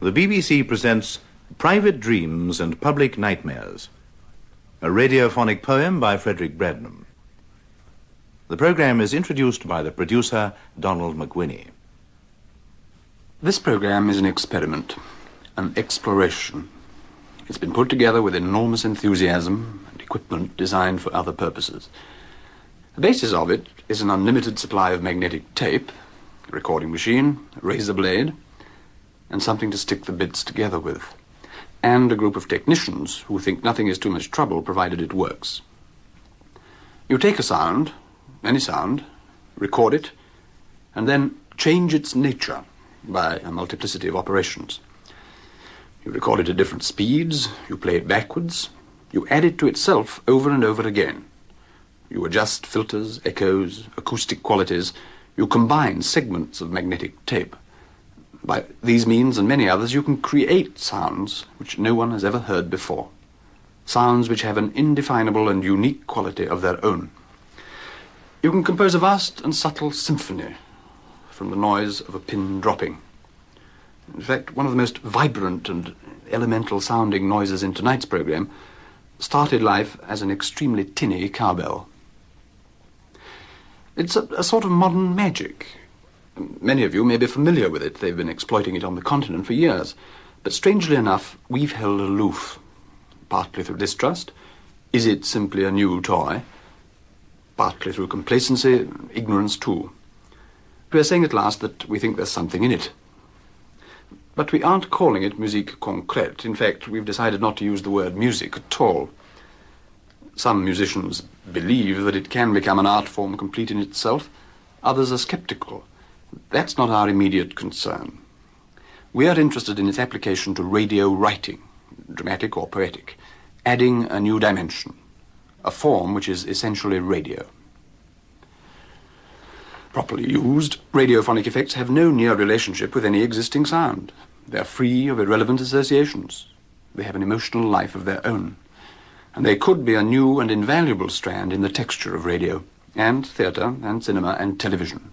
The BBC presents Private Dreams and Public Nightmares, a radiophonic poem by Frederick Bradnum. The programme is introduced by the producer, Donald McWhinnie. This programme is an experiment, an exploration. It's been put together with enormous enthusiasm and equipment designed for other purposes. The basis of it is an unlimited supply of magnetic tape, a recording machine, a razor blade, and something to stick the bits together with, and a group of technicians who think nothing is too much trouble provided it works. You take a sound, any sound, record it, and then change its nature by a multiplicity of operations. You record it at different speeds, you play it backwards, you add it to itself over and over again. You adjust filters, echoes, acoustic qualities, you combine segments of magnetic tape. By these means and many others, you can create sounds which no one has ever heard before. Sounds which have an indefinable and unique quality of their own. You can compose a vast and subtle symphony from the noise of a pin dropping. In fact, one of the most vibrant and elemental sounding noises in tonight's programme started life as an extremely tinny cowbell. It's a sort of modern magic. Many of you may be familiar with it. They've been exploiting it on the continent for years. But strangely enough, we've held aloof, partly through distrust. Is it simply a new toy? Partly through complacency, ignorance too. We are saying at last that we think there's something in it. But we aren't calling it musique concrète. In fact, we've decided not to use the word music at all. Some musicians believe that it can become an art form complete in itself. Others are sceptical. That's not our immediate concern. We are interested in its application to radio writing, dramatic or poetic, adding a new dimension, a form which is essentially radio. Properly used, radiophonic effects have no near relationship with any existing sound. They are free of irrelevant associations. They have an emotional life of their own. And they could be a new and invaluable strand in the texture of radio, and theatre, and cinema, and television.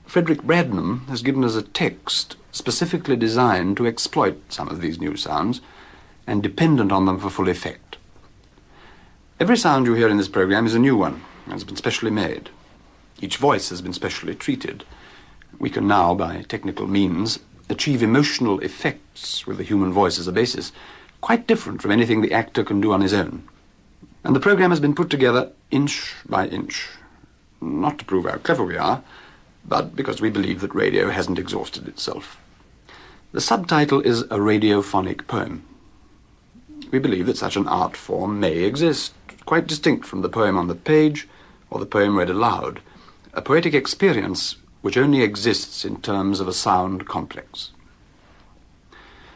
Frederick Bradnum has given us a text specifically designed to exploit some of these new sounds and dependent on them for full effect. Every sound you hear in this programme is a new one and has been specially made. Each voice has been specially treated. We can now, by technical means, achieve emotional effects with the human voice as a basis, quite different from anything the actor can do on his own. And the programme has been put together inch by inch, not to prove how clever we are, but because we believe that radio hasn't exhausted itself. The subtitle is a radiophonic poem. We believe that such an art form may exist, quite distinct from the poem on the page or the poem read aloud, a poetic experience which only exists in terms of a sound complex.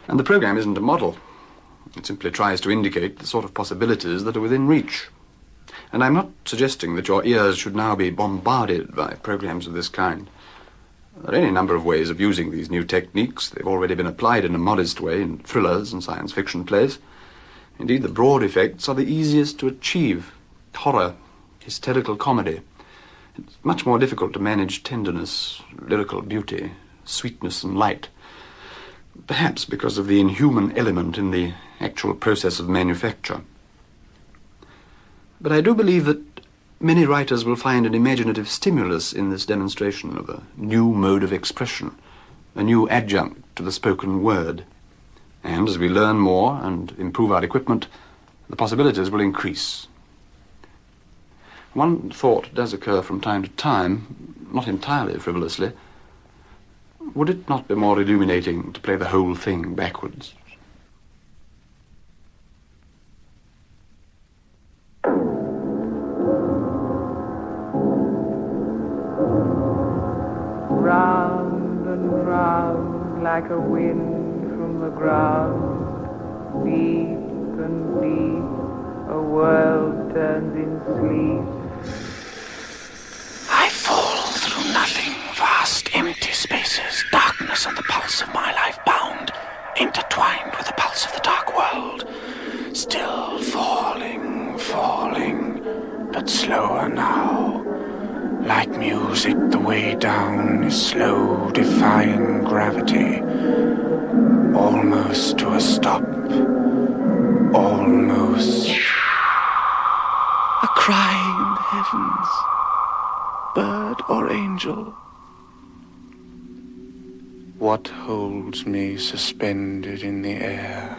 And the programme isn't a model. It simply tries to indicate the sort of possibilities that are within reach. And I'm not suggesting that your ears should now be bombarded by programs of this kind. There are any number of ways of using these new techniques. They've already been applied in a modest way in thrillers and science fiction plays. Indeed, the broad effects are the easiest to achieve. Horror, hysterical comedy. It's much more difficult to manage tenderness, lyrical beauty, sweetness and light. Perhaps because of the inhuman element in the actual process of manufacture. But I do believe that many writers will find an imaginative stimulus in this demonstration of a new mode of expression, a new adjunct to the spoken word. And as we learn more and improve our equipment, the possibilities will increase. One thought does occur from time to time, not entirely frivolously. Would it not be more illuminating to play the whole thing backwards? Round and round like a wind from the ground, deep and deep, a world turns in sleep. I fall through nothing, vast empty spaces, darkness and the pulse of my life bound, intertwined with the pulse of the dark world, still falling, falling, but slower now. Like music, the way down is slow, defying gravity. almost to a stop, almost. A cry in the heavens, bird or angel. What holds me suspended in the air?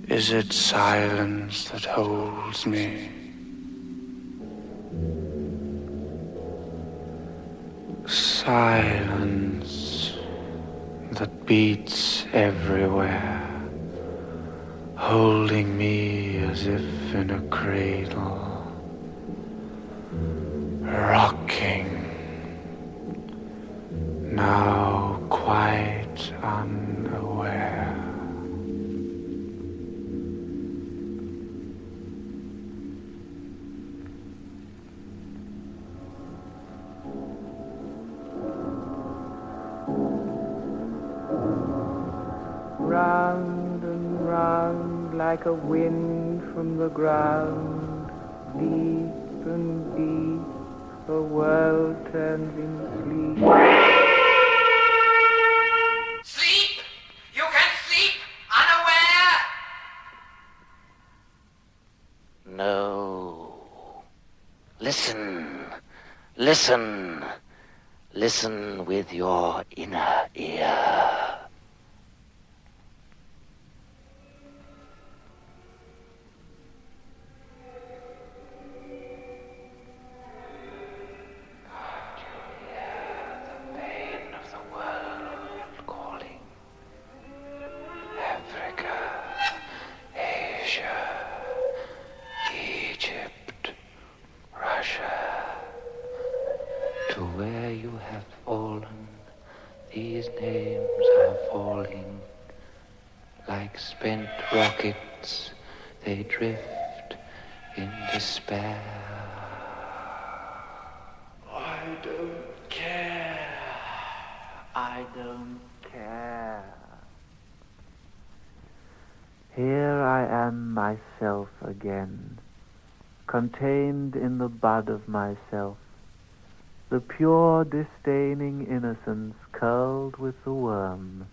Is it silence that holds me? Silence that beats everywhere, holding me as if in a cradle, rocking, now quite unaware. Round and round like a wind from the ground, deep and deep, the world turns in sleep. Sleep! You can sleep unaware! No. Listen. Listen. Listen with your inner ear. Spent rockets, they drift in despair. I don't care. I don't care. Here I am myself again, contained in the bud of myself, the pure disdaining innocence curled with the worm.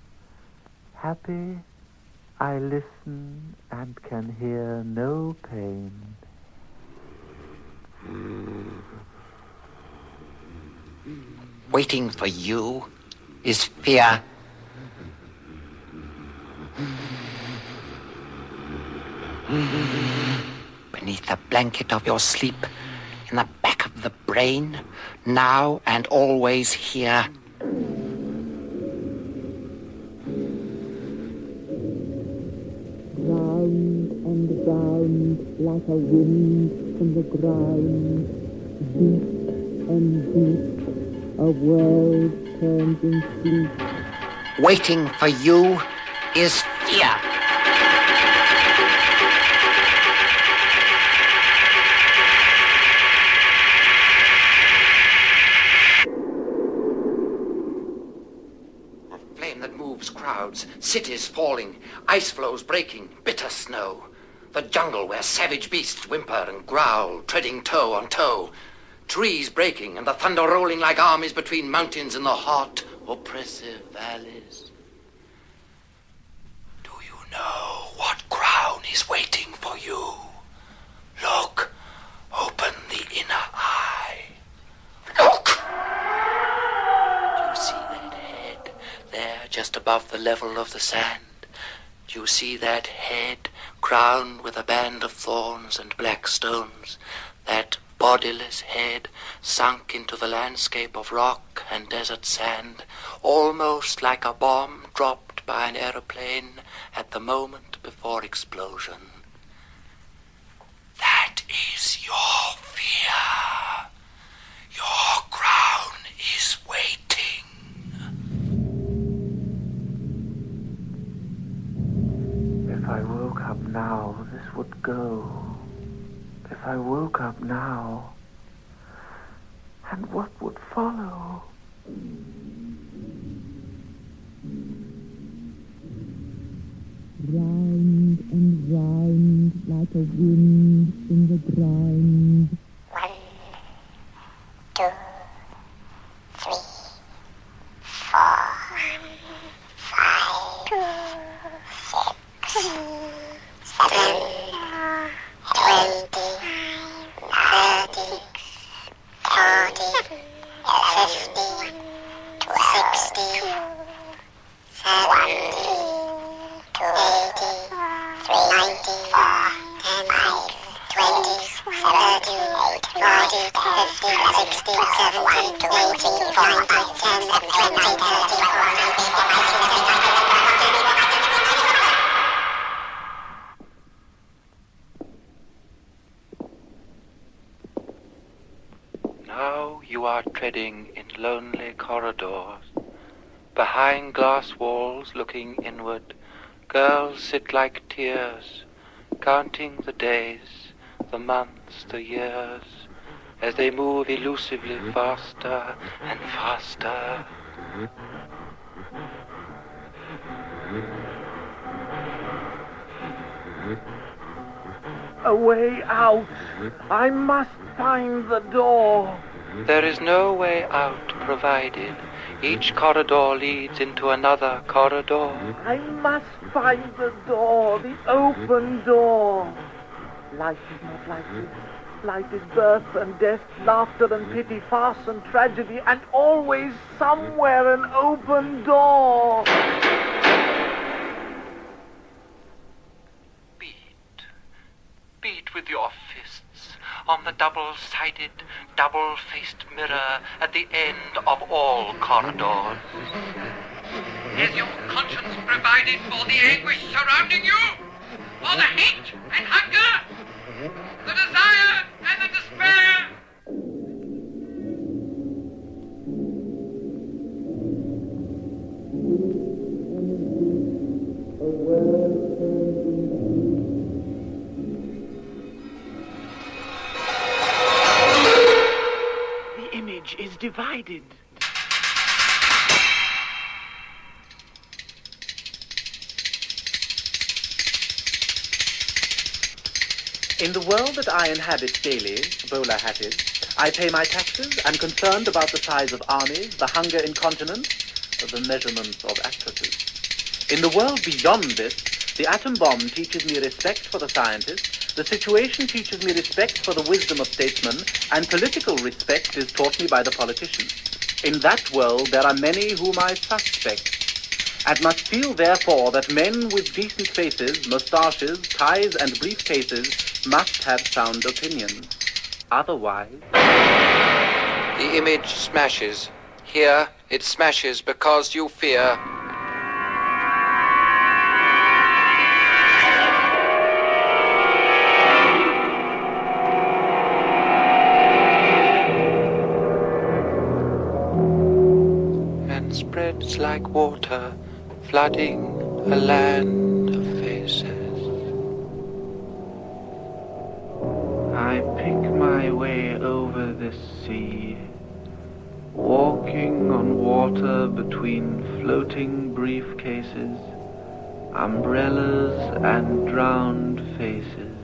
Happy, I listen and can hear no pain. Waiting for you is fear. Beneath the blanket of your sleep, in the back of the brain, now and always here. Round and round like a wind from the ground, deep and deep, a world turns in sleep. Waiting for you is fear. A flame that moves crowds, cities falling, ice floes breaking, bitter snow. The jungle where savage beasts whimper and growl, treading toe on toe. Trees breaking and the thunder rolling like armies between mountains in the hot, oppressive valleys. Do you know what crown is waiting for you? Look, open the inner eye. Look! Do you see that head there just above the level of the sand? Do you see that head crowned with a band of thorns and black stones? That bodiless head sunk into the landscape of rock and desert sand, almost like a bomb dropped by an aeroplane at the moment before explosion. That is your fear. Your crown is waiting. If I woke up now, this would go. If I woke up now, and what would follow? Round and round like a wind in the ground. 1, 2, 3, 4, 5. Now you are treading in lonely corridors. Behind glass walls looking inward, girls sit like tears, counting the days, the months, the years, as they move elusively faster and faster. A way out. I must find the door. There is no way out provided. Each corridor leads into another corridor. I must find the door, the open door. Life is not like this. Life is birth and death, laughter and pity, farce and tragedy, and always somewhere an open door. Beat with your fists on the double-sided, double-faced mirror at the end of all corridors. Is your conscience provided for the anguish surrounding you? For the hate and hunger? The desire and the despair? The image is divided. In the world that I inhabit daily, bowler-hatted, I pay my taxes, am concerned about the size of armies, the hunger incontinence, the measurements of actresses. In the world beyond this, the atom bomb teaches me respect for the scientist, the situation teaches me respect for the wisdom of statesmen, and political respect is taught me by the politician. In that world there are many whom I suspect, and must feel therefore that men with decent faces, moustaches, ties, and briefcases must have sound opinions. Otherwise... The image smashes. Here, it smashes because you fear. And spreads like water, flooding a land of faces. I pick my way over this sea, walking on water between floating briefcases, umbrellas and drowned faces.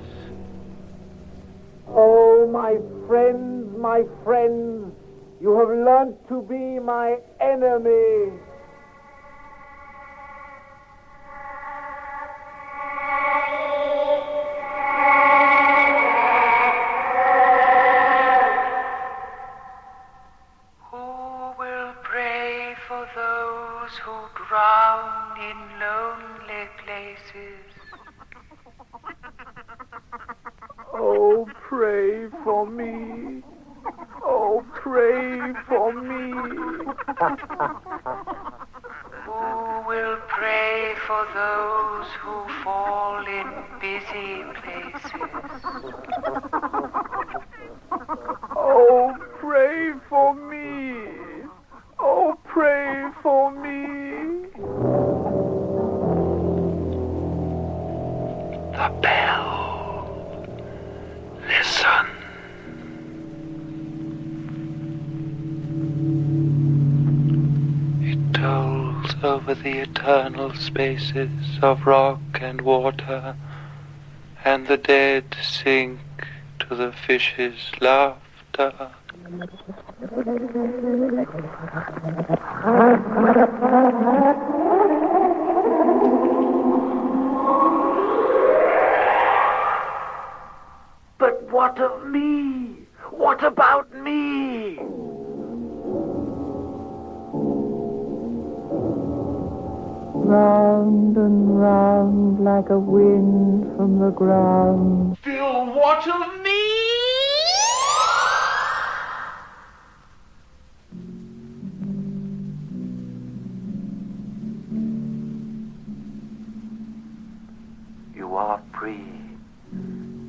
Oh, my friends, you have learnt to be my enemy. In lonely places. Oh, pray for me. Oh, pray for me. Who will pray for those who fall in busy places? Oh, pray for me. Oh, pray for me. The bell. Listen. It tolls over the eternal spaces of rock and water, and the dead sink to the fish's laughter. But what of me? What about me? Round and round like a wind from the ground. Still what of me? free.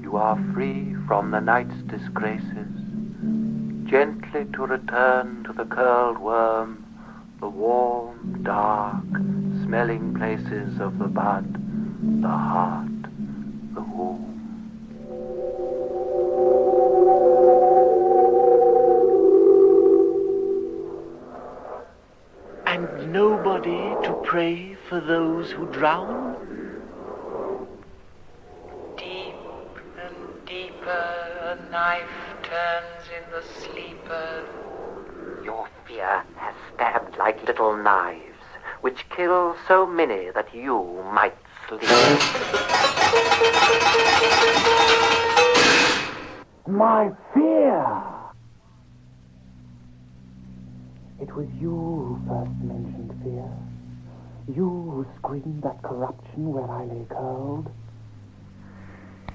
You are free from the night's disgraces, gently to return to the curled worm, the warm, dark, smelling places of the bud, the heart, the womb. And nobody to pray for those who drown? Deep and deeper a knife turns in the sleeper. Your fear has stabbed like little knives, which kill so many that you might sleep. My fear! It was you who first mentioned fear. You who screamed that corruption where I lay curled.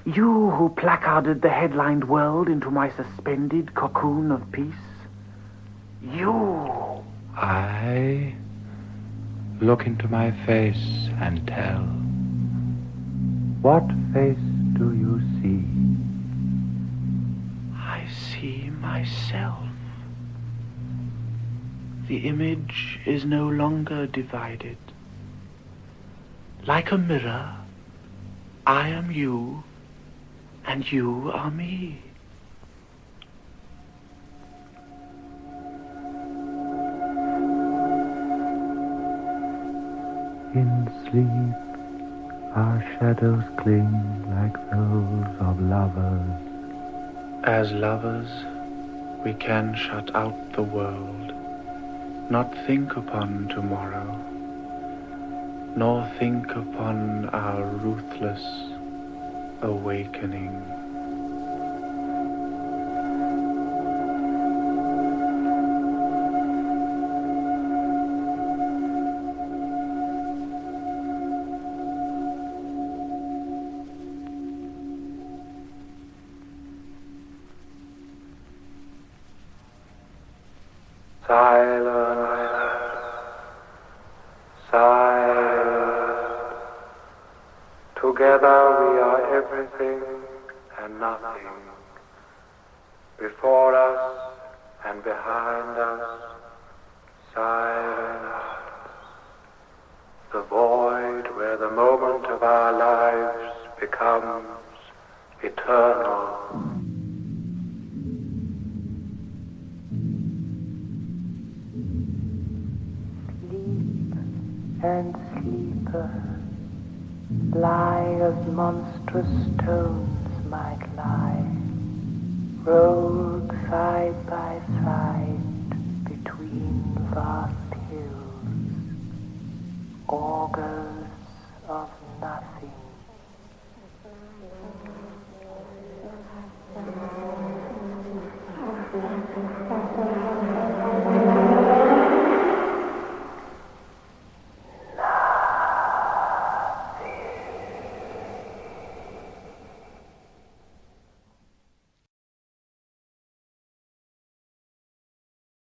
You who placarded the headlined world into my suspended cocoon of peace. You! I look into my face and tell. What face do you see? I see myself. The image is no longer divided. Like a mirror, I am you, and you are me. In sleep, our shadows cling like those of lovers. As lovers, we can shut out the world, not think upon tomorrow, nor think upon our ruthless awakening. Silence, silence. Together we are everything and nothing. Before us and behind us, silence. The void where the moment of our lives becomes eternal. And sleeper, lie as monstrous stones might lie, rolled side by side between vast hills, augurs of nothing.